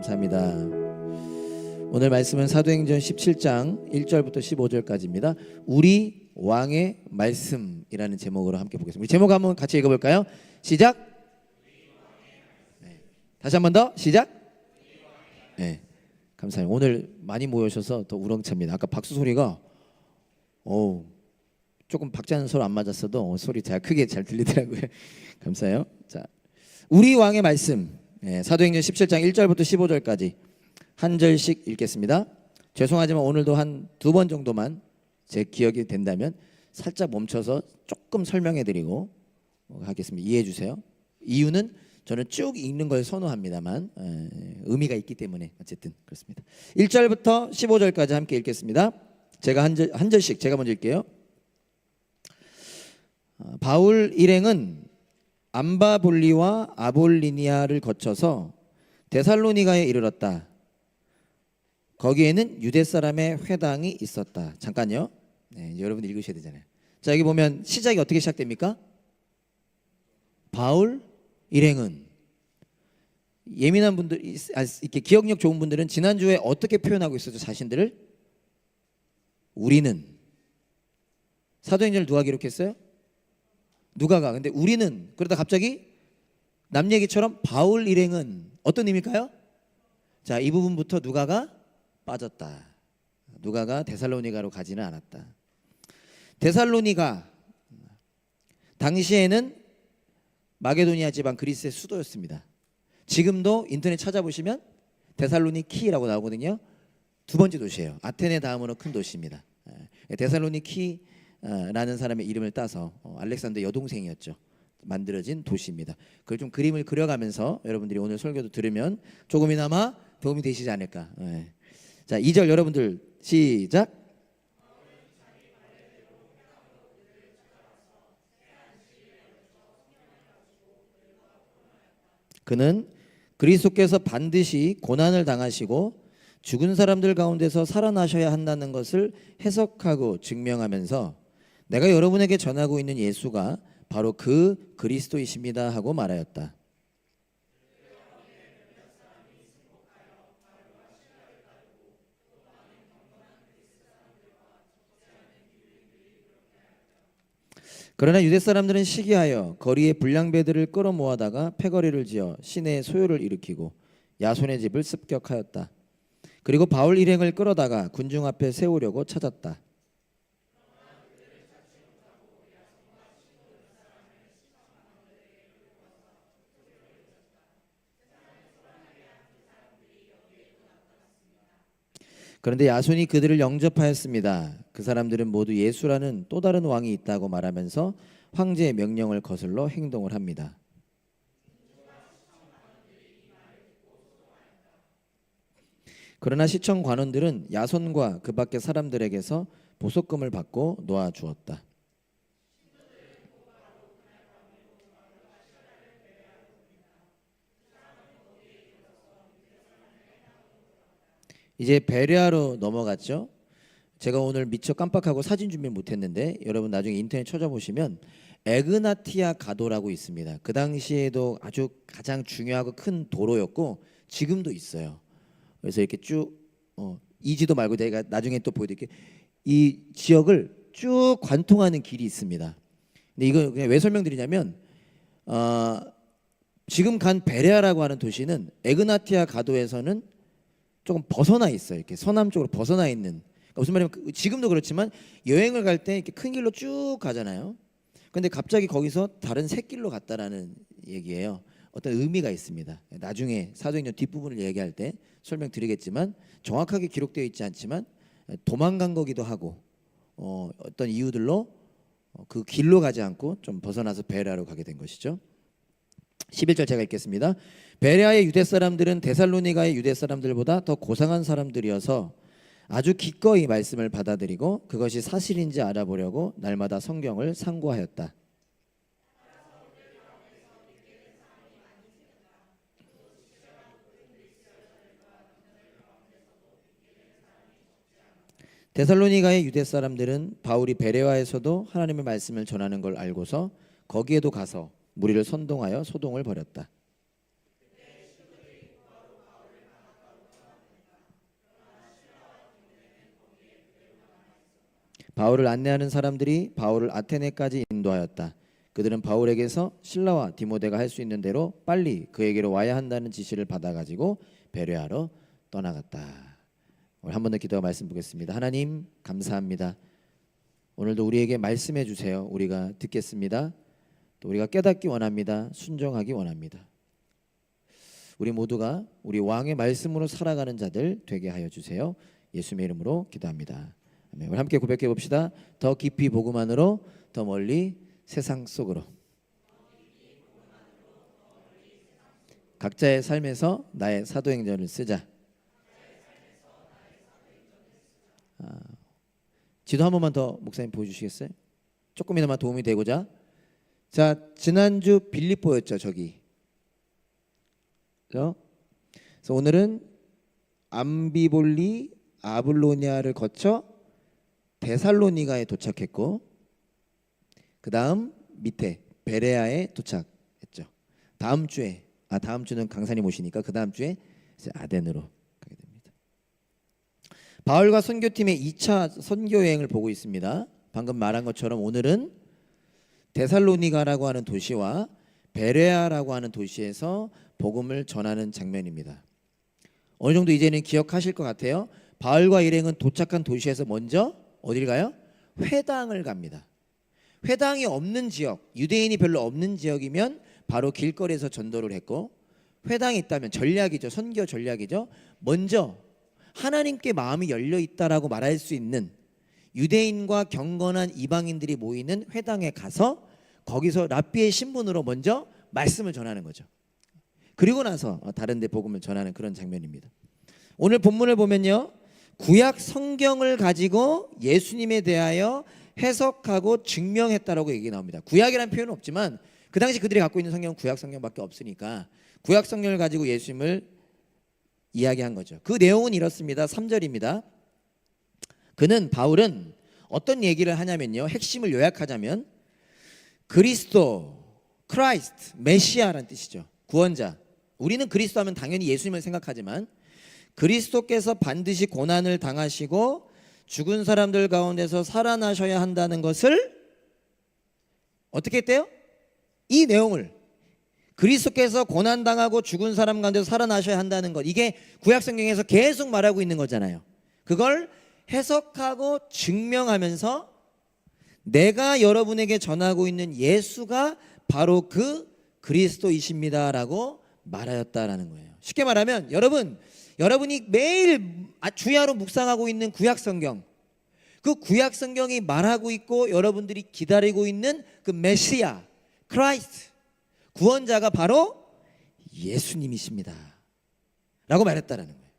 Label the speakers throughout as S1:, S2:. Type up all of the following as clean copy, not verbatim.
S1: 감사합니다. 오늘 말씀은 사도행전 17장 1절부터 15절까지입니다. 우리 왕의 말씀이라는 제목으로 함께 보겠습니다. 우리 제목 한번 같이 읽어볼까요? 시작. 네. 다시 한 번 더 시작. 네. 감사합니다. 오늘 많이 모여셔서 더 우렁찹니다. 아까 박수 소리가 조금 박자는 서로 안 맞았어도 소리 잘 크게 잘 들리더라고요. 감사해요. 자, 우리 왕의 말씀. 네, 사도행전 17장 1절부터 15절까지 한 절씩 읽겠습니다. 죄송하지만 오늘도 한 두 번 정도만 제 기억이 된다면 살짝 멈춰서 조금 설명해드리고 하겠습니다. 이해해 주세요. 이유는 저는 쭉 읽는 걸 선호합니다만 의미가 있기 때문에 어쨌든 그렇습니다. 1절부터 15절까지 함께 읽겠습니다. 제가 한 절씩 제가 먼저 읽게요. 바울 일행은 암바볼리와 아볼리니아를 거쳐서 데살로니가에 이르렀다. 거기에는 유대 사람의 회당이 있었다. 잠깐요. 네, 여러분 읽으셔야 되잖아요. 자, 여기 보면 시작이 어떻게 시작됩니까? 바울 일행은. 예민한 분들, 이렇게 기억력 좋은 분들은 지난주에 어떻게 표현하고 있었죠? 자신들을? 우리는. 사도행전을 누가 기록했어요? 누가가. 근데 우리는, 그러다 갑자기 남 얘기처럼 바울 일행은 어떤 의미일까요? 자, 이 부분부터 누가가 빠졌다. 누가가 데살로니가로 가지는 않았다. 데살로니가 당시에는 마게도니아 지방 그리스의 수도였습니다. 지금도 인터넷 찾아보시면 데살로니키라고 나오거든요. 두 번째 도시예요. 아테네 다음으로 큰 도시입니다. 데살로니키라는 사람의 이름을 따서 알렉산더 여동생이었죠. 만들어진 도시입니다. 그걸 좀 그림을 그려가면서 여러분들이 오늘 설교도 들으면 조금이나마 도움이 되시지 않을까. 자, 2절 여러분들 시작. 그는 그리스도께서 반드시 고난을 당하시고 죽은 사람들 가운데서 살아나셔야 한다는 것을 해석하고 증명하면서 내가 여러분에게 전하고 있는 예수가 바로 그 그리스도이십니다 하고 말하였다. 그러나 유대 사람들은 시기하여 거리에 불량배들을 끌어모아다가 패거리를 지어 시내에 소요를 일으키고 야손의 집을 습격하였다. 그리고 바울 일행을 끌어다가 군중 앞에 세우려고 찾았다. 그런데 야손이 그들을 영접하였습니다. 그 사람들은 모두 예수라는 또 다른 왕이 있다고 말하면서 황제의 명령을 거슬러 행동을 합니다. 그러나 시청 관원들은 야손과 그 밖의 사람들에게서 보석금을 받고 놓아주었다. 이제 베레아로 넘어갔죠. 제가 오늘 미처 깜빡하고 사진 준비 못했는데 여러분 나중에 인터넷 찾아보시면 에그나티아 가도라고 있습니다. 그 당시에도 아주 가장 중요하고 큰 도로였고 지금도 있어요. 그래서 이렇게 쭉 이 지도 말고 내가 나중에 또 보여드릴게요. 이 지역을 쭉 관통하는 길이 있습니다. 근데 이거 그냥 왜 설명드리냐면 지금 간 베레아라고 하는 도시는 에그나티아 가도에서는 조금 벗어나 있어요. 이렇게 서남쪽으로 벗어나 있는. 그러니까 무슨 말이냐면 지금도 그렇지만 여행을 갈 때 이렇게 큰 길로 쭉 가잖아요. 근데 갑자기 거기서 다른 샛길로 갔다라는 얘기예요. 어떤 의미가 있습니다. 나중에 사도행전 뒷부분을 얘기할 때 설명드리겠지만 정확하게 기록되어 있지 않지만 도망간 거기도 하고 어떤 이유들로 그 길로 가지 않고 좀 벗어나서 베레아로 가게 된 것이죠. 11절 제가 읽겠습니다. 베레아의 유대 사람들은 데살로니가의 유대 사람들보다 더 고상한 사람들이어서 아주 기꺼이 말씀을 받아들이고 그것이 사실인지 알아보려고 날마다 성경을 상고하였다. 데살로니가의 유대 사람들은 바울이 베레아에서도 하나님의 말씀을 전하는 걸 알고서 거기에도 가서 무리를 선동하여 소동을 벌였다. 바울을 안내하는 사람들이 바울을 아테네까지 인도하였다. 그들은 바울에게서 실라와 디모데가 할 수 있는 대로 빨리 그에게로 와야 한다는 지시를 받아가지고 베레아로 떠나갔다. 오늘 한 번 더 기도와 말씀 보겠습니다. 하나님 감사합니다. 오늘도 우리에게 말씀해 주세요. 우리가 듣겠습니다. 또 우리가 깨닫기 원합니다. 순종하기 원합니다. 우리 모두가 우리 왕의 말씀으로 살아가는 자들 되게 하여 주세요. 예수님의 이름으로 기도합니다. 아멘. 우리 함께 고백해 봅시다. 더 깊이 복음 안으로, 더 멀리 세상 속으로. 각자의 삶에서 나의 사도행전을 쓰자. 지도 한 번만 더 목사님 보여주시겠어요? 조금이나마 도움이 되고자. 자, 지난주 빌립보였죠. 저기. 그래서 오늘은 암비볼리 아블로니아를 거쳐 데살로니가에 도착했고, 그 다음 밑에 베레아에 도착했죠. 다음 주는 강사님 오시니까 그 다음 주에 이제 아덴으로 가게 됩니다. 바울과 선교팀의 2차 선교 여행을 보고 있습니다. 방금 말한 것처럼 오늘은 데살로니가라고 하는 도시와 베레아라고 하는 도시에서 복음을 전하는 장면입니다. 어느 정도 이제는 기억하실 것 같아요. 바울과 일행은 도착한 도시에서 먼저 어딜 가요? 회당을 갑니다. 회당이 없는 지역, 유대인이 별로 없는 지역이면 바로 길거리에서 전도를 했고, 회당이 있다면 전략이죠. 선교 전략이죠. 먼저 하나님께 마음이 열려 있다라고 말할 수 있는 유대인과 경건한 이방인들이 모이는 회당에 가서 거기서 랍비의 신분으로 먼저 말씀을 전하는 거죠. 그리고 나서 다른 데 복음을 전하는 그런 장면입니다. 오늘 본문을 보면요, 구약 성경을 가지고 예수님에 대하여 해석하고 증명했다라고 얘기 나옵니다. 구약이라는 표현은 없지만 그 당시 그들이 갖고 있는 성경은 구약 성경밖에 없으니까 구약 성경을 가지고 예수님을 이야기한 거죠. 그 내용은 이렇습니다. 3절입니다. 바울은 어떤 얘기를 하냐면요, 핵심을 요약하자면 그리스도, 크라이스트, 메시아라는 뜻이죠. 구원자. 우리는 그리스도 하면 당연히 예수님을 생각하지만 그리스도께서 반드시 고난을 당하시고 죽은 사람들 가운데서 살아나셔야 한다는 것을 어떻게 했대요? 이 내용을, 그리스도께서 고난당하고 죽은 사람 가운데서 살아나셔야 한다는 것, 이게 구약성경에서 계속 말하고 있는 거잖아요. 그걸 해석하고 증명하면서 내가 여러분에게 전하고 있는 예수가 바로 그 그리스도이십니다라고 말하였다라는 거예요. 쉽게 말하면 여러분이 매일 주야로 묵상하고 있는 구약성경, 그 구약성경이 말하고 있고 여러분들이 기다리고 있는 그 메시아, 크라이스트, 구원자가 바로 예수님이십니다 라고 말했다라는 거예요.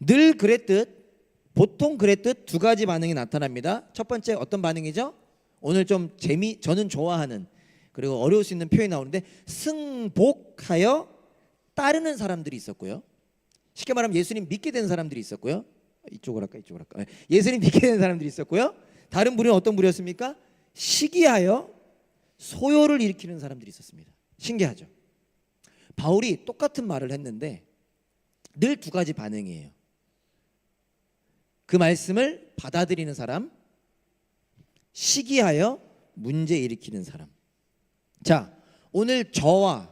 S1: 늘 그랬듯, 보통 그랬듯 두 가지 반응이 나타납니다. 첫 번째 어떤 반응이죠? 오늘 좀 저는 좋아하는, 그리고 어려울 수 있는 표현이 나오는데, 승복하여 따르는 사람들이 있었고요. 쉽게 말하면 예수님 믿게 된 사람들이 있었고요. 이쪽으로 할까? 예수님 믿게 된 사람들이 있었고요. 다른 부류는 어떤 부류였습니까? 시기하여 소요를 일으키는 사람들이 있었습니다. 신기하죠? 바울이 똑같은 말을 했는데 늘 두 가지 반응이에요. 그 말씀을 받아들이는 사람, 시기하여 문제 일으키는 사람. 자, 오늘 저와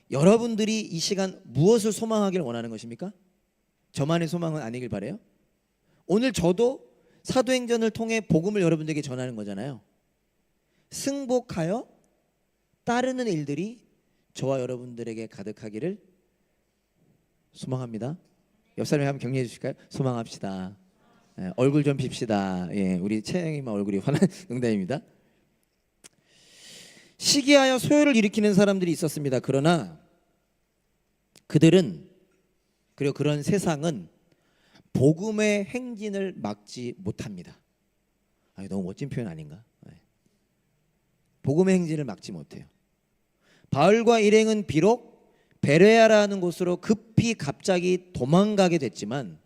S1: 여러분들이 이 시간 무엇을 소망하길 원하는 것입니까? 저만의 소망은 아니길 바라요. 오늘 저도 사도행전을 통해 복음을 여러분들에게 전하는 거잖아요. 승복하여 따르는 일들이 저와 여러분들에게 가득하기를 소망합니다. 옆 사람이 한번 격려해 주실까요? 소망합시다. 얼굴 좀 빕시다. 우리 채영이만 얼굴이 환한 농담입니다. 시기하여 소요를 일으키는 사람들이 있었습니다. 그러나 그들은, 그리고 그런 세상은 복음의 행진을 막지 못합니다. 너무 멋진 표현 아닌가? 복음의 행진을 막지 못해요. 바울과 일행은 비록 베레아라는 곳으로 급히 갑자기 도망가게 됐지만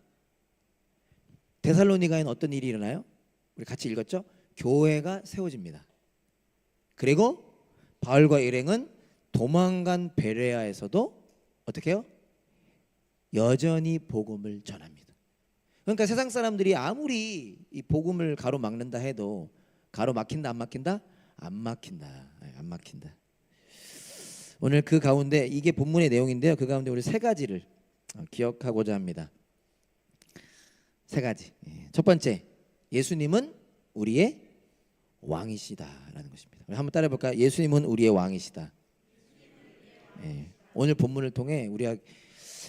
S1: 데살로니가에는 어떤 일이 일어나요? 우리 같이 읽었죠? 교회가 세워집니다. 그리고 바울과 일행은 도망간 베레아에서도 어떻게 해요? 여전히 복음을 전합니다. 그러니까 세상 사람들이 아무리 이 복음을 가로막는다 해도 가로막힌다 안 막힌다? 안 막힌다. 안 막힌다. 오늘 그 가운데 이게 본문의 내용인데요. 그 가운데 우리 세 가지를 기억하고자 합니다. 세 가지. 첫 번째, 예수님은 우리의 왕이시다라는 것입니다. 한번 따라해 볼까요? 예수님은 우리의 왕이시다. 오늘 본문을 통해 우리가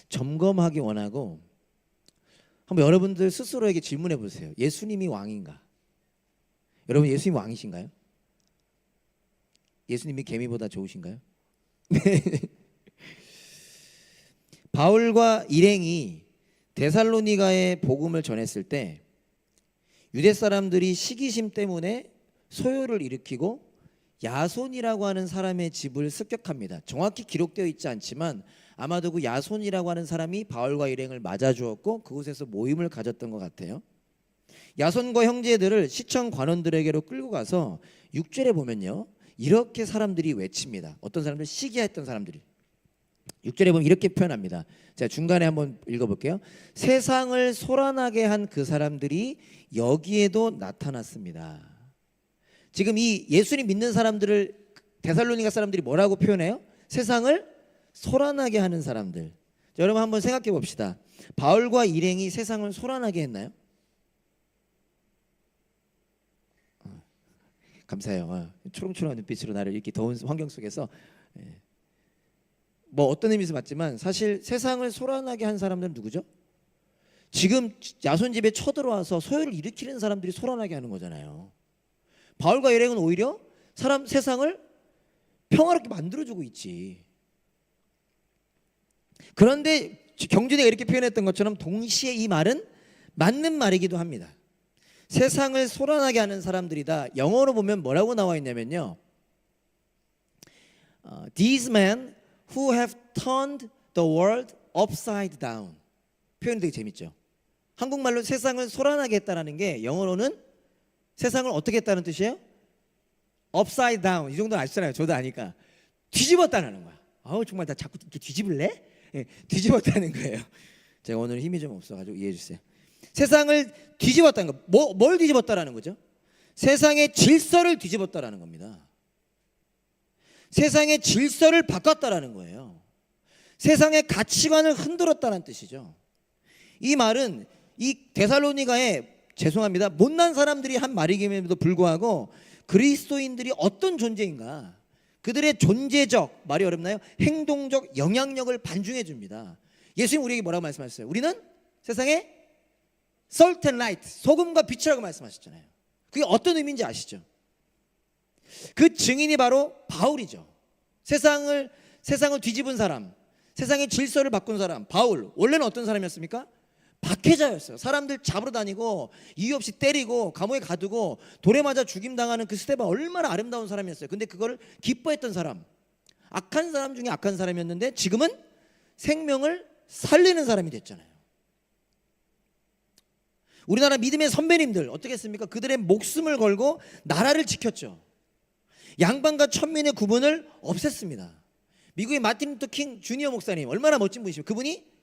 S1: 점검하기 원하고 한번 여러분들 스스로에게 질문해 보세요. 예수님이 왕인가? 여러분 예수님 왕이신가요? 예수님이 개미보다 좋으신가요? 바울과 일행이 데살로니가에 복음을 전했을 때 유대 사람들이 시기심 때문에 소요를 일으키고 야손이라고 하는 사람의 집을 습격합니다. 정확히 기록되어 있지 않지만 아마도 그 야손이라고 하는 사람이 바울과 일행을 맞아 주었고 그곳에서 모임을 가졌던 것 같아요. 야손과 형제들을 시청 관원들에게로 끌고 가서 6절에 보면요, 이렇게 사람들이 외칩니다. 어떤 사람들? 시기했던 사람들이 6절에 보면 이렇게 표현합니다. 제가 중간에 한번 읽어볼게요. 세상을 소란하게 한 그 사람들이 여기에도 나타났습니다. 지금 이 예수님 믿는 사람들을 데살로니가 사람들이 뭐라고 표현해요? 세상을 소란하게 하는 사람들. 자, 여러분 한번 생각해 봅시다. 바울과 일행이 세상을 소란하게 했나요? 감사해요. 초롱초롱한 눈빛으로 나를 이렇게 더운 환경 속에서 뭐 어떤 의미에서 맞지만 사실 세상을 소란하게 한 사람들은 누구죠? 지금 야손 집에 쳐들어와서 소요를 일으키는 사람들이 소란하게 하는 거잖아요. 바울과 일행은 오히려 세상을 평화롭게 만들어주고 있지. 그런데 경준이가 이렇게 표현했던 것처럼 동시에 이 말은 맞는 말이기도 합니다. 세상을 소란하게 하는 사람들이다. 영어로 보면 뭐라고 나와 있냐면요, These men who have turned the world upside down. 표현이 되게 재밌죠. 한국말로 세상을 소란하게 했다라는 게 영어로는 세상을 어떻게 했다는 뜻이에요? upside down. 이 정도는 아시잖아요. 저도 아니까. 뒤집었다는 거야. 아우 정말 나 자꾸 이렇게 뒤집을래? 뒤집었다는 거예요. 제가 오늘 힘이 좀 없어가지고 이해해 주세요. 세상을 뒤집었다는 거. 뭘 뒤집었다라는 거죠? 세상의 질서를 뒤집었다라는 겁니다. 세상의 질서를 바꿨다라는 거예요. 세상의 가치관을 흔들었다는 뜻이죠. 이 말은 이 데살로니가의 죄송합니다, 못난 사람들이 한 말이임에도 불구하고 그리스도인들이 어떤 존재인가, 그들의 존재적, 말이 어렵나요? 행동적 영향력을 반증해 줍니다. 예수님 우리에게 뭐라고 말씀하셨어요? 우리는 세상의 salt and light, 소금과 빛이라고 말씀하셨잖아요. 그게 어떤 의미인지 아시죠? 그 증인이 바로 바울이죠. 세상을 뒤집은 사람, 세상의 질서를 바꾼 사람, 바울. 원래는 어떤 사람이었습니까? 박해자였어요. 사람들 잡으러 다니고 이유 없이 때리고 감옥에 가두고 돌에 맞아 죽임당하는 그 스데반, 얼마나 아름다운 사람이었어요. 근데 그걸 기뻐했던 사람, 악한 사람 중에 악한 사람이었는데 지금은 생명을 살리는 사람이 됐잖아요. 우리나라 믿음의 선배님들 어떻게 했습니까? 그들의 목숨을 걸고 나라를 지켰죠. 양반과 천민의 구분을 없앴습니다. 미국의 마틴 루터 킹 주니어 목사님, 얼마나 멋진 분이시죠. 그분이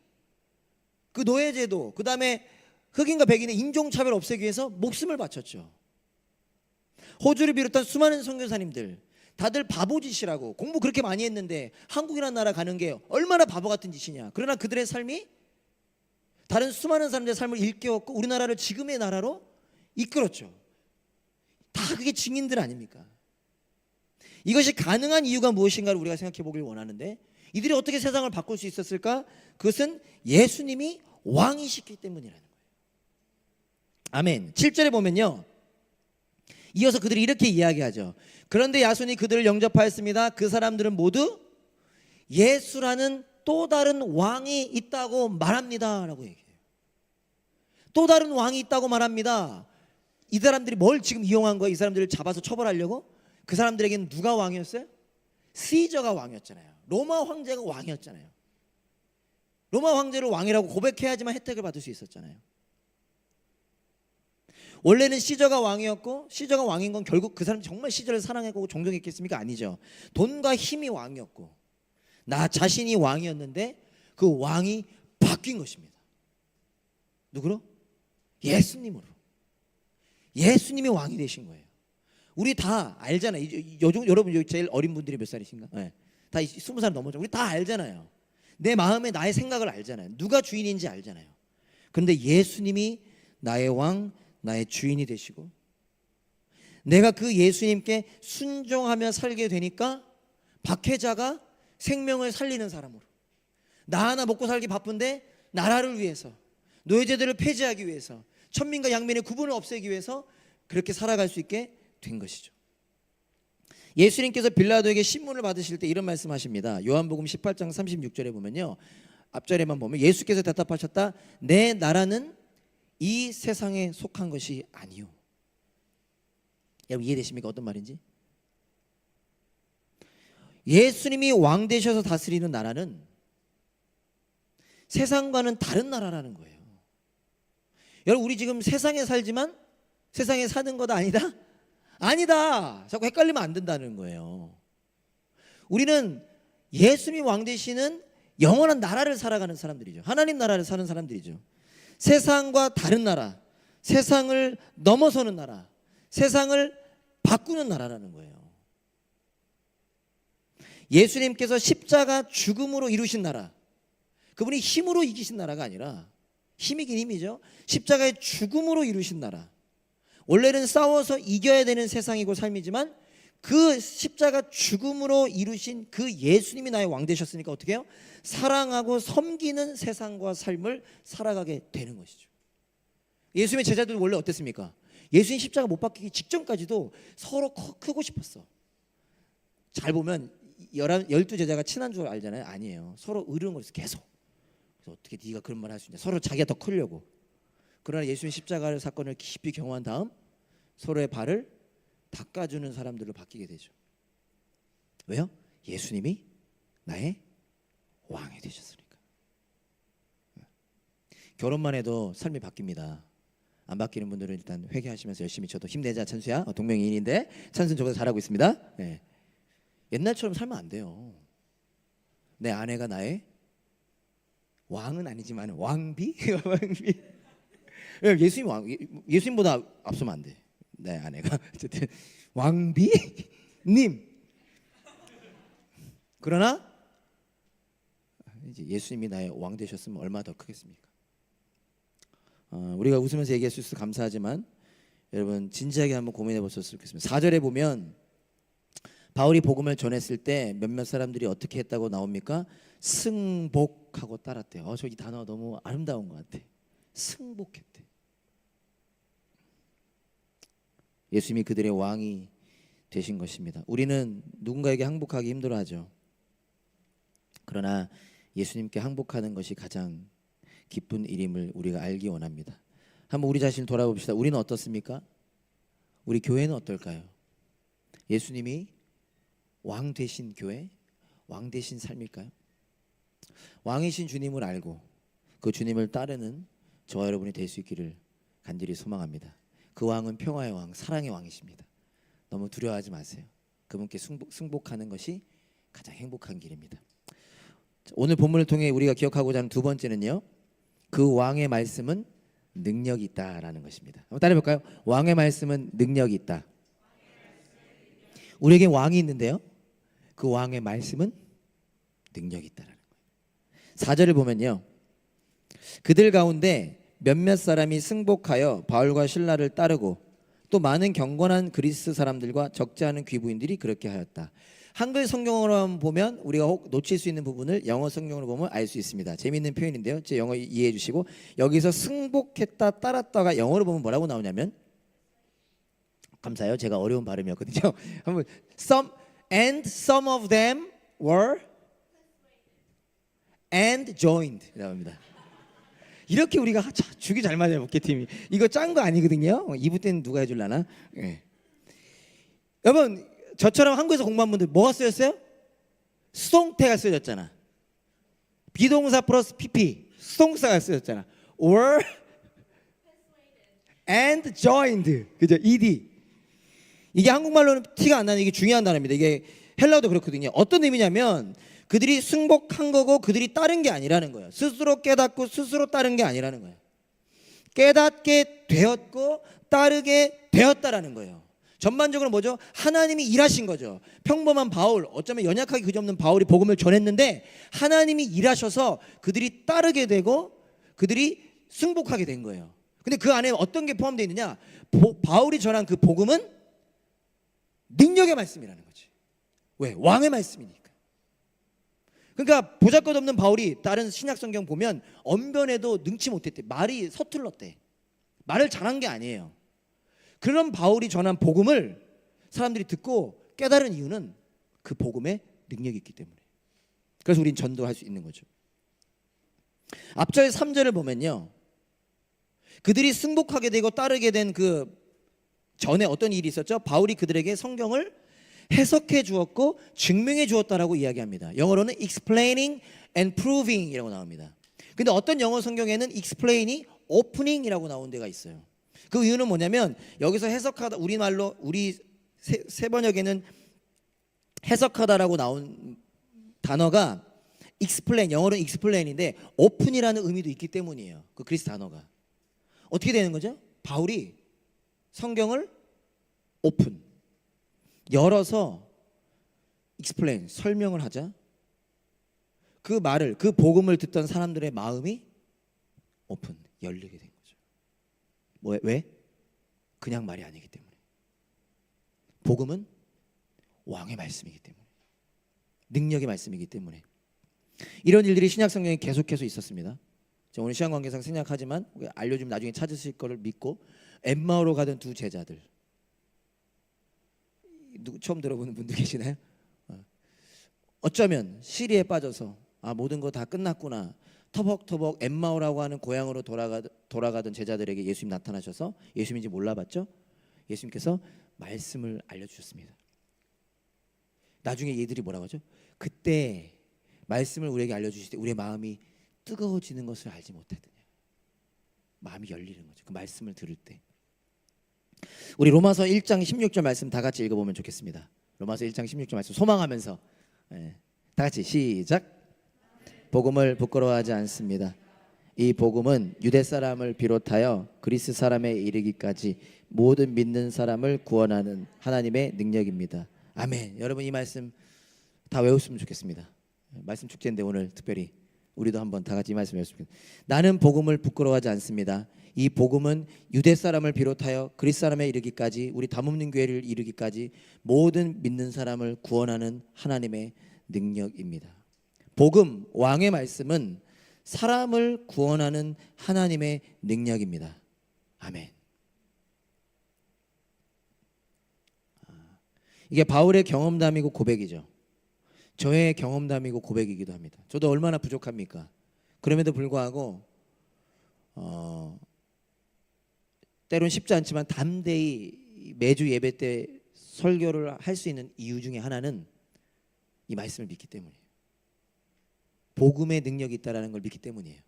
S1: 그 노예제도, 그 다음에 흑인과 백인의 인종차별 없애기 위해서 목숨을 바쳤죠. 호주를 비롯한 수많은 선교사님들 다들 바보짓이라고 공부 그렇게 많이 했는데 한국이라는 나라 가는 게 얼마나 바보 같은 짓이냐. 그러나 그들의 삶이 다른 수많은 사람들의 삶을 일깨웠고 우리나라를 지금의 나라로 이끌었죠. 다 그게 증인들 아닙니까? 이것이 가능한 이유가 무엇인가를 우리가 생각해 보길 원하는데, 이들이 어떻게 세상을 바꿀 수 있었을까? 그것은 예수님이 왕이시기 때문이라는 거예요. 아멘. 7절에 보면요, 이어서 그들이 이렇게 이야기하죠. 그런데 야손이 그들을 영접하였습니다. 그 사람들은 모두 예수라는 또 다른 왕이 있다고 말합니다 라고 얘기해요. 또 다른 왕이 있다고 말합니다. 이 사람들이 뭘 지금 이용한 거예요? 이 사람들을 잡아서 처벌하려고? 그 사람들에게는 누가 왕이었어요? 시저가 왕이었잖아요. 로마 황제가 왕이었잖아요. 로마 황제를 왕이라고 고백해야지만 혜택을 받을 수 있었잖아요. 원래는 시저가 왕이었고, 시저가 왕인 건 결국 그 사람이 정말 시저를 사랑하고 존경했겠습니까? 아니죠. 돈과 힘이 왕이었고 나 자신이 왕이었는데 그 왕이 바뀐 것입니다. 누구로? 예수님으로. 예수님이 왕이 되신 거예요. 우리 다 알잖아요. 여러분 여기 제일 어린 분들이 몇 살이신가? 네. 다 20살 넘었죠. 우리 다 알잖아요. 내 마음에 나의 생각을 알잖아요. 누가 주인인지 알잖아요. 그런데 예수님이 나의 왕, 나의 주인이 되시고 내가 그 예수님께 순종하며 살게 되니까 박해자가 생명을 살리는 사람으로, 나 하나 먹고 살기 바쁜데 나라를 위해서, 노예제도를 폐지하기 위해서, 천민과 양민의 구분을 없애기 위해서 그렇게 살아갈 수 있게 된 것이죠. 예수님께서 빌라도에게 신문을 받으실 때 이런 말씀하십니다. 요한복음 18장 36절에 보면요, 앞절에만 보면 예수께서 대답하셨다. 내 나라는 이 세상에 속한 것이 아니요. 여러분 이해되십니까? 어떤 말인지? 예수님이 왕 되셔서 다스리는 나라는 세상과는 다른 나라라는 거예요. 여러분 우리 지금 세상에 살지만 세상에 사는 거다 아니다? 아니다. 자꾸 헷갈리면 안 된다는 거예요. 우리는 예수님이 왕 되시는 영원한 나라를 살아가는 사람들이죠. 하나님 나라를 사는 사람들이죠. 세상과 다른 나라, 세상을 넘어서는 나라, 세상을 바꾸는 나라라는 거예요. 예수님께서 십자가 죽음으로 이루신 나라, 그분이 힘으로 이기신 나라가 아니라, 힘이긴 힘이죠, 십자가의 죽음으로 이루신 나라. 원래는 싸워서 이겨야 되는 세상이고 삶이지만 그 십자가 죽음으로 이루신 그 예수님이 나의 왕 되셨으니까 어떻게 해요? 사랑하고 섬기는 세상과 삶을 살아가게 되는 것이죠. 예수님의 제자들은 원래 어땠습니까? 예수님 십자가 못 박히기 직전까지도 서로 크고 싶었어. 잘 보면 12제자가 친한 줄 알잖아요. 아니에요. 서로 으르는 거였어 계속. 그래서 어떻게 네가 그런 말 할 수 있냐. 서로 자기가 더 크려고. 그러나 예수님 십자가 사건을 깊이 경험한 다음 서로의 발을 닦아주는 사람들로 바뀌게 되죠. 왜요? 예수님이 나의 왕이 되셨으니까. 결혼만 해도 삶이 바뀝니다. 안 바뀌는 분들은 일단 회개하시면서 열심히 저도 힘내자 찬수야. 동명이인인데 찬수는 저보다 잘하고 있습니다. 네. 옛날처럼 살면 안 돼요. 내 아내가 나의 왕은 아니지만 왕비? 왕비. 예수님 왕, 예수님보다 앞서면 안 돼. 내 아내가 어쨌든 왕비님. 그러나 이제 예수님이 나의 왕 되셨으면 얼마나 더 크겠습니까? 우리가 웃으면서 얘기할 수 있어서 감사하지만 여러분 진지하게 한번 고민해 보셨으면 좋겠습니다. 4절에 보면 바울이 복음을 전했을 때 몇몇 사람들이 어떻게 했다고 나옵니까? 승복하고 따랐대요. 저 이 단어 너무 아름다운 것 같아. 승복했대. 예수님이 그들의 왕이 되신 것입니다. 우리는 누군가에게 항복하기 힘들어하죠. 그러나 예수님께 항복하는 것이 가장 기쁜 일임을 우리가 알기 원합니다. 한번 우리 자신을 돌아봅시다. 우리는 어떻습니까? 우리 교회는 어떨까요? 예수님이 왕 되신 교회, 왕 되신 삶일까요? 왕이신 주님을 알고 그 주님을 따르는 저와 여러분이 될 수 있기를 간절히 소망합니다. 그 왕은 평화의 왕, 사랑의 왕이십니다. 너무 두려워하지 마세요. 그분께 승복하는 것이 가장 행복한 길입니다. 오늘 본문을 통해 우리가 기억하고자 하는 두 번째는요, 그 왕의 말씀은 능력이 있다라는 것입니다. 한번 따라해볼까요? 왕의 말씀은 능력이 있다. 우리에게 왕이 있는데요, 그 왕의 말씀은 능력이 있다라는 거예요. 4절을 보면요, 그들 가운데 몇몇 사람이 승복하여 바울과 실라를 따르고 또 많은 경건한 그리스 사람들과 적지 않은 귀부인들이 그렇게 하였다. 한글 성경으로 보면 우리가 혹 놓칠 수 있는 부분을 영어 성경으로 보면 알 수 있습니다. 재미있는 표현인데요, 제 영어 이해해 주시고, 여기서 승복했다 따랐다가 영어로 보면 뭐라고 나오냐면, 감사해요, 제가 어려운 발음이었거든요. 한번 some of them were and joined 나옵니다. 이렇게 우리가 죽이 잘 맞아요. 목회팀이 이거 짠 거 아니거든요. 2부 때는 누가 해줄라나. 네. 여러분 저처럼 한국에서 공부한 분들 뭐가 쓰였어요? 수동태가 쓰여졌잖아. 비동사 플러스 pp 수동사가 쓰여졌잖아. or and joined, 그죠? ed. 이게 한국말로는 티가 안 나는 이게 중요한 단어입니다. 이게 헬라어도 그렇거든요. 어떤 의미냐면 그들이 승복한 거고 그들이 따른 게 아니라는 거예요. 스스로 깨닫고 스스로 따른 게 아니라는 거예요. 깨닫게 되었고 따르게 되었다라는 거예요. 전반적으로 뭐죠? 하나님이 일하신 거죠. 평범한 바울, 어쩌면 연약하기 그지없는 바울이 복음을 전했는데 하나님이 일하셔서 그들이 따르게 되고 그들이 승복하게 된 거예요. 근데 그 안에 어떤 게 포함되어 있느냐? 바울이 전한 그 복음은 능력의 말씀이라는 거지. 왜? 왕의 말씀이니까. 그러니까 보잘것없는 바울이 다른 신약 성경 보면 언변에도 능치 못했대. 말이 서툴렀대. 말을 잘한 게 아니에요. 그런 바울이 전한 복음을 사람들이 듣고 깨달은 이유는 그 복음의 능력이 있기 때문에. 그래서 우린 전도할 수 있는 거죠. 앞절 3절을 보면요, 그들이 승복하게 되고 따르게 된 그 전에 어떤 일이 있었죠? 바울이 그들에게 성경을 해석해 주었고 증명해 주었다라고 이야기합니다. 영어로는 explaining and proving이라고 나옵니다. 근데 어떤 영어 성경에는 explain이 opening이라고 나온 데가 있어요. 그 이유는 뭐냐면 여기서 해석하다, 우리말로 우리 세 번역에는 해석하다라고 나온 단어가 explain, 영어로는 explain인데 open이라는 의미도 있기 때문이에요. 그 그리스 단어가. 어떻게 되는 거죠? 바울이 성경을 오픈, 열어서 explain, 설명을 하자. 그 말을, 그 복음을 듣던 사람들의 마음이 오픈, 열리게 된 거죠. 왜? 그냥 말이 아니기 때문에. 복음은 왕의 말씀이기 때문에, 능력의 말씀이기 때문에. 이런 일들이 신약 성경에 계속해서 있었습니다. 오늘 시간 관계상 생략하지만 알려주면 나중에 찾으실 거를 믿고, 엠마오로 가던 두 제자들, 처음 들어보는 분들 계시나요? 어쩌면 시리에 빠져서 모든 거 다 끝났구나, 터벅터벅 엠마오라고 하는 고향으로 돌아가던 제자들에게 예수님 나타나셔서, 예수님인지 몰라봤죠? 예수님께서 말씀을 알려주셨습니다. 나중에 얘들이 뭐라고 하죠? 그때 말씀을 우리에게 알려주실 때 우리의 마음이 뜨거워지는 것을 알지 못하더냐. 마음이 열리는 거죠. 그 말씀을 들을 때. 우리 로마서 1장 16절 말씀 다 같이 읽어보면 좋겠습니다. 로마서 1장 16절 말씀 소망하면서 다 같이 시작. 복음을 부끄러워하지 않습니다. 이 복음은 유대 사람을 비롯하여 그리스 사람에 이르기까지 모든 믿는 사람을 구원하는 하나님의 능력입니다. 아멘. 여러분 이 말씀 다 외웠으면 좋겠습니다. 말씀 축제인데 오늘 특별히 우리도 한번 다 같이 이 말씀 외웠으면 좋겠습니다. 나는 복음을 부끄러워하지 않습니다. 이 복음은 유대 사람을 비롯하여 그리스 사람에 이르기까지, 우리 담없는 교회를 이르기까지 모든 믿는 사람을 구원하는 하나님의 능력입니다. 복음, 왕의 말씀은 사람을 구원하는 하나님의 능력입니다. 아멘. 이게 바울의 경험담이고 고백이죠. 저의 경험담이고 고백이기도 합니다. 저도 얼마나 부족합니까? 그럼에도 불구하고 때론 쉽지 않지만 담대히 매주 예배 때 설교를 할 수 있는 이유 중에 하나는 이 말씀을 믿기 때문이에요. 복음의 능력이 있다는 걸 믿기 때문이에요.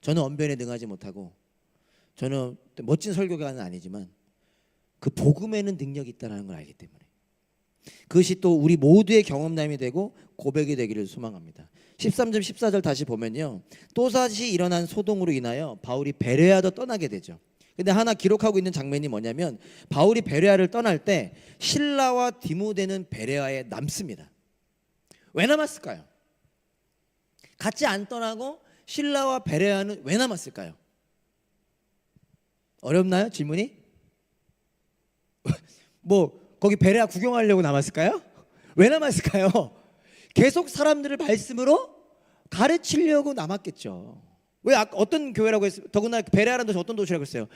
S1: 저는 언변에 능하지 못하고, 저는 멋진 설교가는 아니지만 그 복음에는 능력이 있다는 걸 알기 때문에, 그것이 또 우리 모두의 경험담이 되고 고백이 되기를 소망합니다. 13절 14절 다시 보면요, 또다시 일어난 소동으로 인하여 바울이 베레아도 떠나게 되죠. 근데 하나 기록하고 있는 장면이 뭐냐면, 바울이 베레아를 떠날 때 실라와 디모데는 베레아에 남습니다. 왜 남았을까요? 같이 안 떠나고 실라와 베레아는 왜 남았을까요? 어렵나요? 질문이? 뭐 거기 베레아 구경하려고 남았을까요? 왜 남았을까요? 계속 사람들을 말씀으로 가르치려고 남았겠죠. 왜 어떤 교회라고 했어요? 더구나 베레아라는 도시 어떤 도시라고 했어요?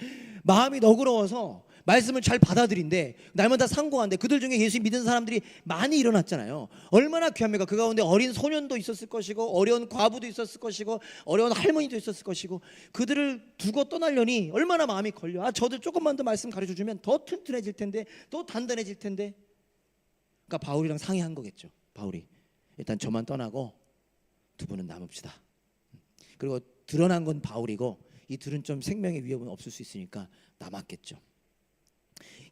S1: 마음이 너그러워서 말씀을 잘 받아들인데 날마다 상고한데, 그들 중에 예수 믿는 사람들이 많이 일어났잖아요. 얼마나 귀합니까? 그 가운데 어린 소년도 있었을 것이고, 어려운 과부도 있었을 것이고, 어려운 할머니도 있었을 것이고, 그들을 두고 떠나려니 얼마나 마음이 걸려. 저들 조금만 더 말씀 가르쳐주면 더 튼튼해질 텐데, 더 단단해질 텐데. 그러니까 바울이랑 상의한 거겠죠. 바울이 일단 저만 떠나고 두 분은 남읍시다. 그리고 드러난 건 바울이고 이 둘은 좀 생명의 위협은 없을 수 있으니까 남았겠죠.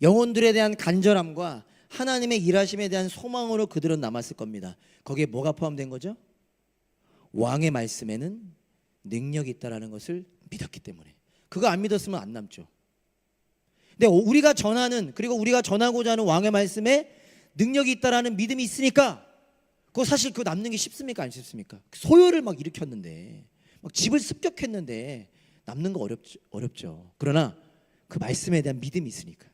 S1: 영혼들에 대한 간절함과 하나님의 일하심에 대한 소망으로 그들은 남았을 겁니다. 거기에 뭐가 포함된 거죠? 왕의 말씀에는 능력이 있다는 것을 믿었기 때문에. 그거 안 믿었으면 안 남죠. 근데 우리가 전하는, 그리고 우리가 전하고자 하는 왕의 말씀에 능력이 있다라는 믿음이 있으니까 그거 사실 그거 남는 게 쉽습니까? 안 쉽습니까? 소요를 막 일으켰는데, 막 집을 습격했는데 남는 거 어렵죠. 그러나 그 말씀에 대한 믿음이 있으니까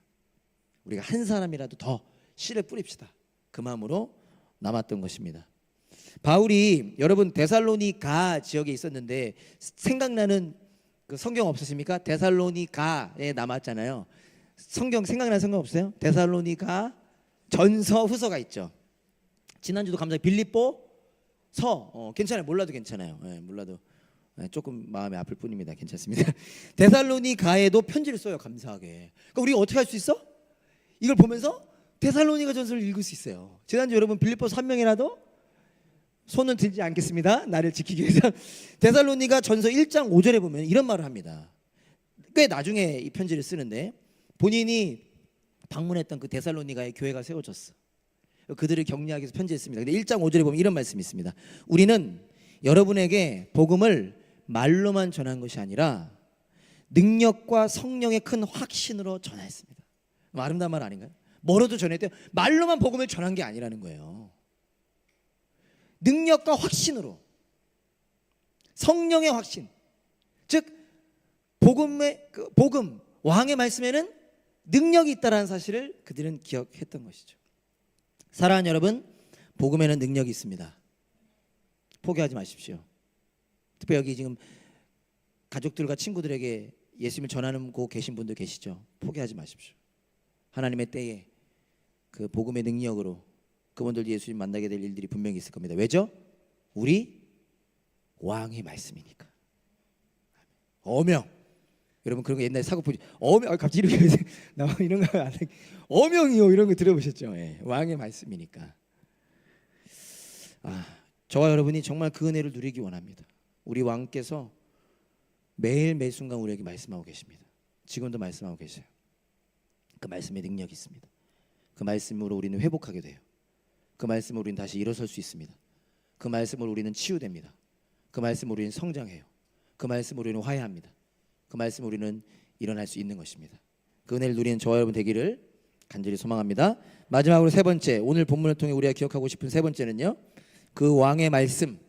S1: 우리가 한 사람이라도 더 씨를 뿌립시다, 그 마음으로 남았던 것입니다. 바울이 여러분 데살로니가 지역에 있었는데 생각나는 그 성경 없으십니까? 데살로니가에 남았잖아요. 성경 생각나는 성경 없어요? 데살로니가 전서 후서가 있죠. 지난주도 감사히 빌립보 서 괜찮아요. 몰라도 괜찮아요. 몰라도 조금 마음이 아플 뿐입니다. 괜찮습니다. 데살로니가에도 편지를 써요. 감사하게. 그러니까 우리가 어떻게 할 수 있어? 이걸 보면서 데살로니가 전서를 읽을 수 있어요. 지난주 여러분 빌립보서 한 명이라도 손은 들지 않겠습니다. 나를 지키기 위해서. 데살로니가 전서 1장 5절에 보면 이런 말을 합니다. 꽤 나중에 이 편지를 쓰는데 본인이 방문했던 그 데살로니가의 교회가 세워졌어. 그들을 격려하기 위해서 편지했습니다. 근데 1장 5절에 보면 이런 말씀이 있습니다. 우리는 여러분에게 복음을 말로만 전한 것이 아니라 능력과 성령의 큰 확신으로 전하였습니다. 아름다운 말 아닌가요? 뭐로도 전했대요. 말로만 복음을 전한 게 아니라는 거예요. 능력과 확신으로, 성령의 확신, 즉 복음의 복음 왕의 말씀에는 능력이 있다라는 사실을 그들은 기억했던 것이죠. 사랑하는 여러분, 복음에는 능력이 있습니다. 포기하지 마십시오. 특히 여기 지금 가족들과 친구들에게 예수님을 전하는 곳 계신 분들 계시죠? 포기하지 마십시오. 하나님의 때에 그 복음의 능력으로 그분들 예수님 만나게 될 일들이 분명히 있을 겁니다. 왜죠? 우리 왕의 말씀이니까. 어명. 여러분 그런 거 옛날에 사고 보지. 어명. 갑자기 이렇게 나와 이런 거 안 해. 어명이요. 이런 거 들어보셨죠? 왕의 말씀이니까. 저와 여러분이 정말 그 은혜를 누리기 원합니다. 우리 왕께서 매일 매 순간 우리에게 말씀하고 계십니다. 지금도 말씀하고 계세요. 그 말씀에 능력이 있습니다. 그 말씀으로 우리는 회복하게 돼요. 그 말씀으로 우리는 다시 일어설 수 있습니다. 그 말씀으로 우리는 치유됩니다. 그 말씀으로 우리는 성장해요. 그 말씀으로 우리는 화해합니다. 그 말씀으로 우리는 일어날 수 있는 것입니다. 그 은혜를 누리는 저와 여러분 되기를 간절히 소망합니다. 마지막으로 세 번째, 오늘 본문을 통해 우리가 기억하고 싶은 세 번째는요, 그 왕의 말씀,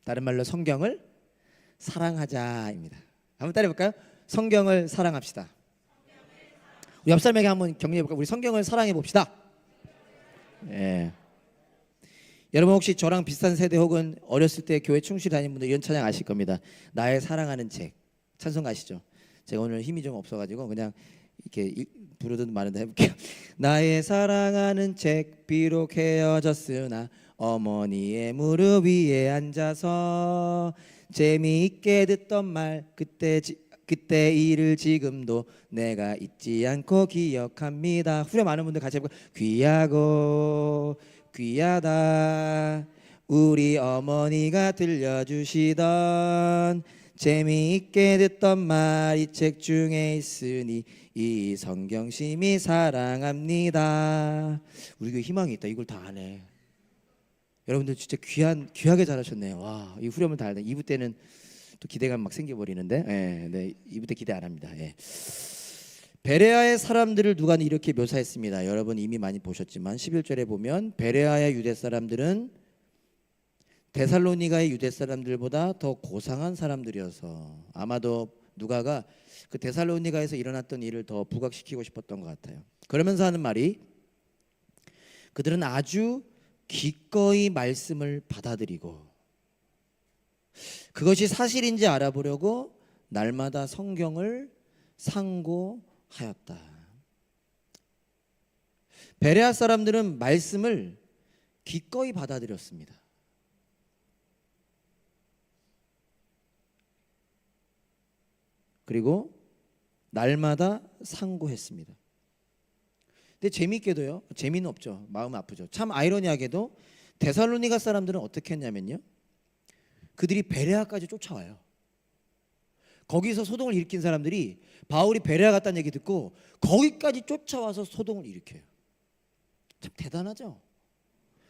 S1: 다른 말로 성경을 사랑하자입니다. 한번 따라해볼까요? 성경을 사랑합시다. 우리 옆 사람에게 한번 격려해볼까요? 우리 성경을 사랑해봅시다. 여러분 혹시 저랑 비슷한 세대 혹은 어렸을 때 교회 충실히 다니는 분들 이런 찬양 아실 겁니다. 나의 사랑하는 책. 찬송 아시죠? 제가 오늘 힘이 좀 없어가지고 그냥 이렇게 부르든 말든 해볼게요. 나의 사랑하는 책, 비록 헤어졌으나 어머니의 무릎 위에 앉아서 재미있게 듣던 말, 그때 일을 지금도 내가 잊지 않고 기억합니다. 후렴 많은 분들 같이 해볼까요? 귀하고 귀하다 우리 어머니가 들려주시던 재미있게 듣던 말, 이 책 중에 있으니 이 성경심이 사랑합니다. 우리 교회 희망이 있다. 이걸 다 아네. 여러분들 진짜 귀하게 잘하셨네요. 와, 이 후렴을 다 알네. 2부 때는 또 기대감 막 생겨버리는데, 네, 2부 때 기대 안 합니다. 베레아의 사람들을 누가 이렇게 묘사했습니다. 여러분 이미 많이 보셨지만 11절에 보면 베레아의 유대 사람들은 데살로니가의 유대 사람들보다 더 고상한 사람들이어서 아마도 누가가 그 데살로니가에서 일어났던 일을 더 부각시키고 싶었던 것 같아요. 그러면서 하는 말이 그들은 아주 기꺼이 말씀을 받아들이고 그것이 사실인지 알아보려고 날마다 성경을 상고하였다. 베레아 사람들은 말씀을 기꺼이 받아들였습니다. 그리고 날마다 상고했습니다. 근데 재미있게도요, 재미는 없죠. 마음 아프죠. 참 아이러니하게도 데살로니가 사람들은 어떻게 했냐면요, 그들이 베레아까지 쫓아와요. 거기서 소동을 일으킨 사람들이 바울이 베레아 갔다는 얘기 듣고 거기까지 쫓아와서 소동을 일으켜요. 참 대단하죠.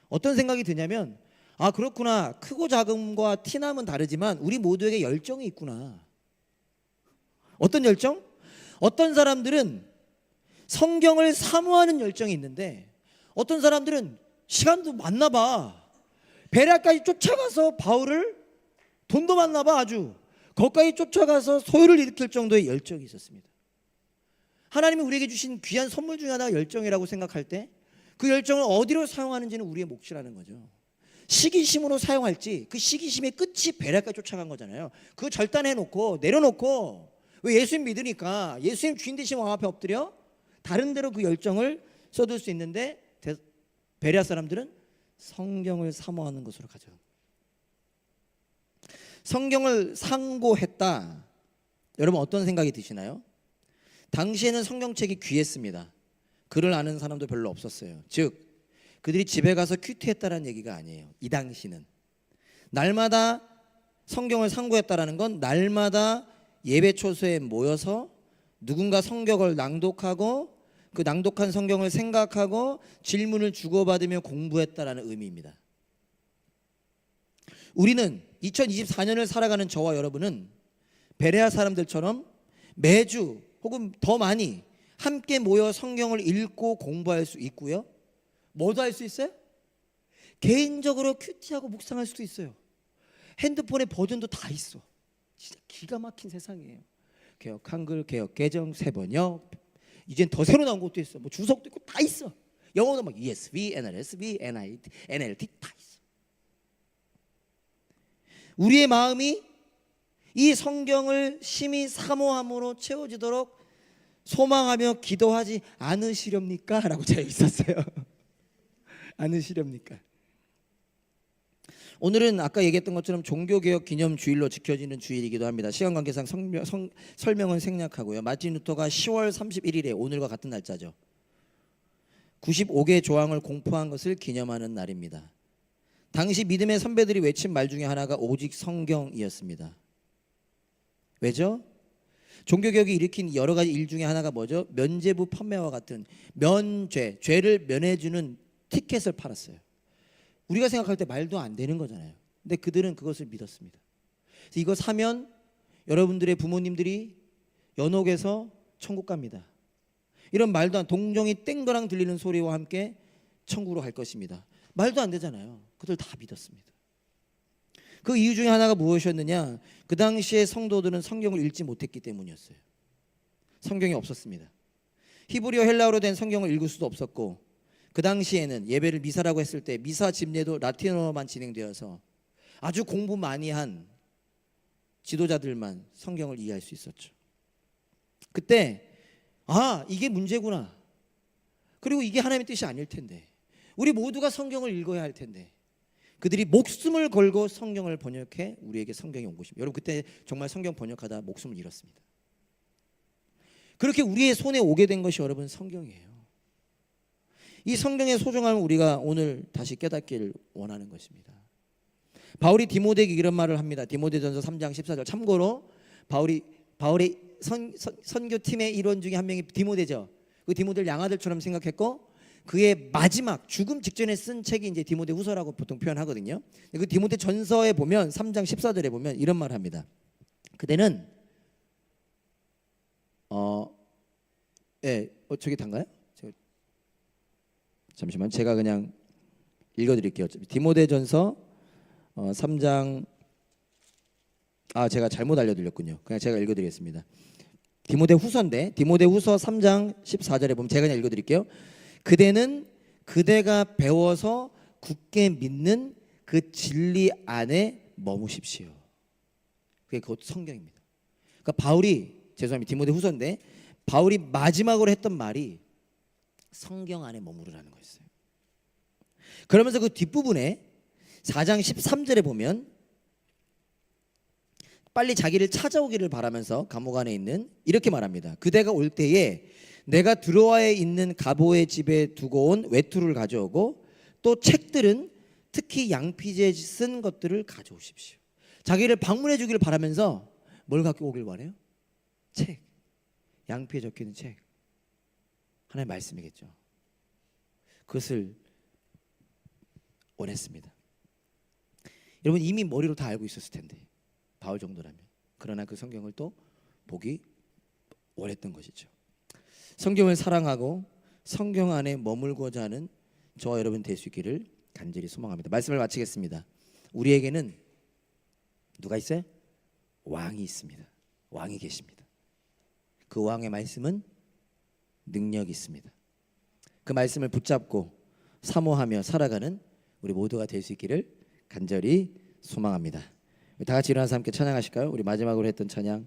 S1: 어떤 생각이 드냐면, 아 그렇구나, 크고 작음과 티남은 다르지만 우리 모두에게 열정이 있구나. 어떤 열정? 어떤 사람들은 성경을 사모하는 열정이 있는데 어떤 사람들은 시간도 많나 봐. 베레아까지 쫓아가서 바울을 돈도 많나 봐. 아주 거기까지 쫓아가서 소요를 일으킬 정도의 열정이 있었습니다. 하나님이 우리에게 주신 귀한 선물 중에 하나가 열정이라고 생각할 때 그 열정을 어디로 사용하는지는 우리의 몫이라는 거죠. 시기심으로 사용할지, 그 시기심의 끝이 베레아까지 쫓아간 거잖아요. 그거 절단해놓고 내려놓고, 왜 예수님 믿으니까 예수님 주인 되신 왕 앞에 엎드려 다른 데로 그 열정을 쏟을 수 있는데 베레아 사람들은 성경을 사모하는 것으로 가죠. 성경을 상고했다. 여러분 어떤 생각이 드시나요? 당시에는 성경책이 귀했습니다. 글을 아는 사람도 별로 없었어요. 즉 그들이 집에 가서 큐티했다라는 얘기가 아니에요. 이 당시는 날마다 성경을 상고했다라는 건 날마다 예배 초소에 모여서 누군가 성경을 낭독하고 그 낭독한 성경을 생각하고 질문을 주고받으며 공부했다라는 의미입니다. 우리는 2024년을 살아가는 저와 여러분은 베레아 사람들처럼 매주 혹은 더 많이 함께 모여 성경을 읽고 공부할 수 있고요. 뭐도 할 수 있어요? 개인적으로 큐티하고 묵상할 수도 있어요. 핸드폰에 버전도 다 있어. 진짜 기가 막힌 세상이에요. 개역 한글, 개역 개정, 새번역, 이젠 더 새로 나온 것도 있어. 뭐 주석도 있고 다 있어. 영어도 막 ESV, NRSV, NIT, NLT 다 있어. 우리의 마음이 이 성경을 심히 사모함으로 채워지도록 소망하며 기도하지 않으시렵니까? 라고 제가 있었어요. 않으시렵니까? 오늘은 아까 얘기했던 것처럼 종교개혁 기념주일로 지켜지는 주일이기도 합니다. 시간 관계상 설명은 생략하고요. 마틴 루터가 10월 31일에 오늘과 같은 날짜죠. 95개 조항을 공포한 것을 기념하는 날입니다. 당시 믿음의 선배들이 외친 말 중에 하나가 오직 성경이었습니다. 왜죠? 종교개혁이 일으킨 여러 가지 일 중에 하나가 뭐죠? 면죄부 판매와 같은 면죄, 죄를 면해주는 티켓을 팔았어요. 우리가 생각할 때 말도 안 되는 거잖아요. 근데 그들은 그것을 믿었습니다. 그래서 이거 사면 여러분들의 부모님들이 연옥에서 천국 갑니다. 이런 말도 안, 동정이 땡더랑 들리는 소리와 함께 천국으로 갈 것입니다. 말도 안 되잖아요. 그들 다 믿었습니다. 그 이유 중에 하나가 무엇이었느냐? 그 당시에 성도들은 성경을 읽지 못했기 때문이었어요. 성경이 없었습니다. 히브리어 헬라어로 된 성경을 읽을 수도 없었고, 그 당시에는 예배를 미사라고 했을 때 미사 집례도 라틴어로만 진행되어서 아주 공부 많이 한 지도자들만 성경을 이해할 수 있었죠. 그때 이게 문제구나. 그리고 이게 하나님의 뜻이 아닐 텐데, 우리 모두가 성경을 읽어야 할 텐데, 그들이 목숨을 걸고 성경을 번역해 우리에게 성경이 온 것입니다. 여러분 그때 정말 성경 번역하다 목숨을 잃었습니다. 그렇게 우리의 손에 오게 된 것이 여러분 성경이에요. 이 성경의 소중함을 우리가 오늘 다시 깨닫기를 원하는 것입니다. 바울이 디모데에게 이런 말을 합니다. 디모데전서 3장 14절. 참고로 바울의 선교팀의 일원 중에 한 명이 디모데죠. 그 디모데를 양아들처럼 생각했고 그의 마지막 죽음 직전에 쓴 책이 이제 디모데 후서라고 보통 표현하거든요. 그 디모데 전서에 보면 3장 14절에 보면 이런 말을 합니다. 그대는 저기 단가요? 잠시만 제가 그냥 읽어드릴게요. 디모데 전서 3장 제가 잘못 알려드렸군요. 그냥 제가 읽어드리겠습니다. 디모데 후서인데 디모데 후서 3장 14절에 보면 제가 그냥 읽어드릴게요. 그대는 그대가 배워서 굳게 믿는 그 진리 안에 머무십시오. 그게 곧 성경입니다. 그러니까 바울이 죄송합니다. 디모데 후서인데 바울이 마지막으로 했던 말이 성경 안에 머무르라는 거였어요. 그러면서 그 뒷부분에 4장 13절에 보면 빨리 자기를 찾아오기를 바라면서 감옥 안에 있는 이렇게 말합니다. 그대가 올 때에 내가 드로아에 있는 가보의 집에 두고 온 외투를 가져오고 또 책들은 특히 양피지에 쓴 것들을 가져오십시오. 자기를 방문해 주기를 바라면서 뭘 갖고 오길 원해요? 책. 양피에 적혀있는 책. 하나님의 말씀이겠죠. 그것을 원했습니다. 여러분 이미 머리로 다 알고 있었을 텐데 바울 정도라면. 그러나 그 성경을 또 보기 원했던 것이죠. 성경을 사랑하고 성경 안에 머물고자 하는 저와 여러분 될 수 있기를 간절히 소망합니다. 말씀을 마치겠습니다. 우리에게는 누가 있어요? 왕이 있습니다. 왕이 계십니다. 그 왕의 말씀은 능력이 있습니다. 그 말씀을 붙잡고 사모하며 살아가는 우리 모두가 될 수 있기를 간절히 소망합니다. 다 같이 일어나서 함께 찬양하실까요? 우리 마지막으로 했던 찬양